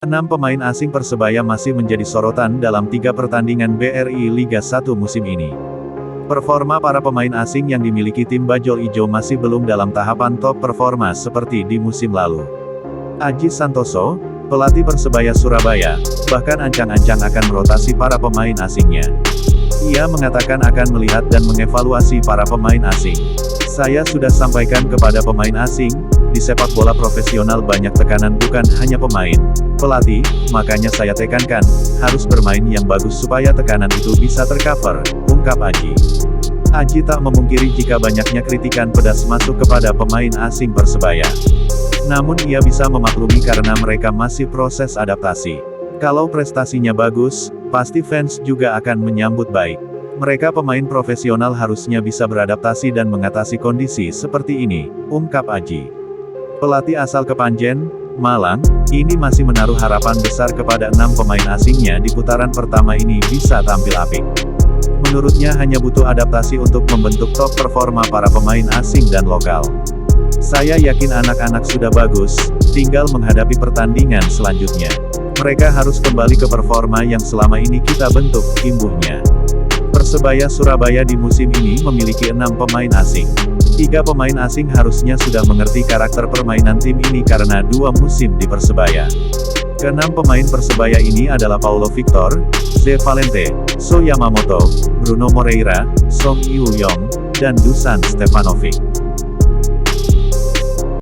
6 pemain asing Persebaya masih menjadi sorotan dalam 3 pertandingan BRI Liga 1 musim ini. Performa para pemain asing yang dimiliki tim Bajul Ijo masih belum dalam tahapan top performa seperti di musim lalu. Aji Santoso, pelatih Persebaya Surabaya, bahkan ancang-ancang akan merotasi para pemain asingnya. Ia mengatakan akan melihat dan mengevaluasi para pemain asing. Saya sudah sampaikan kepada pemain asing, di sepak bola profesional banyak tekanan bukan hanya pemain, pelatih, makanya saya tekankan, harus bermain yang bagus supaya tekanan itu bisa tercover, ungkap Aji. Aji tak memungkiri jika banyaknya kritikan pedas masuk kepada pemain asing Persebaya. Namun ia bisa memaklumi karena mereka masih proses adaptasi. Kalau prestasinya bagus, pasti fans juga akan menyambut baik. Mereka pemain profesional harusnya bisa beradaptasi dan mengatasi kondisi seperti ini, ungkap Aji. Pelatih asal Kepanjen, Malang, ini masih menaruh harapan besar kepada 6 pemain asingnya di putaran pertama ini bisa tampil apik. Menurutnya hanya butuh adaptasi untuk membentuk top performa para pemain asing dan lokal. Saya yakin anak-anak sudah bagus, tinggal menghadapi pertandingan selanjutnya. Mereka harus kembali ke performa yang selama ini kita bentuk, imbuhnya. Persebaya Surabaya di musim ini memiliki 6 pemain asing. 3 pemain asing harusnya sudah mengerti karakter permainan tim ini karena 2 musim di Persebaya. Ke-6 pemain Persebaya ini adalah Paulo Victor, Ze Valente, So Yamamoto, Bruno Moreira, Song Yu Yong, dan Dusan Stefanovic.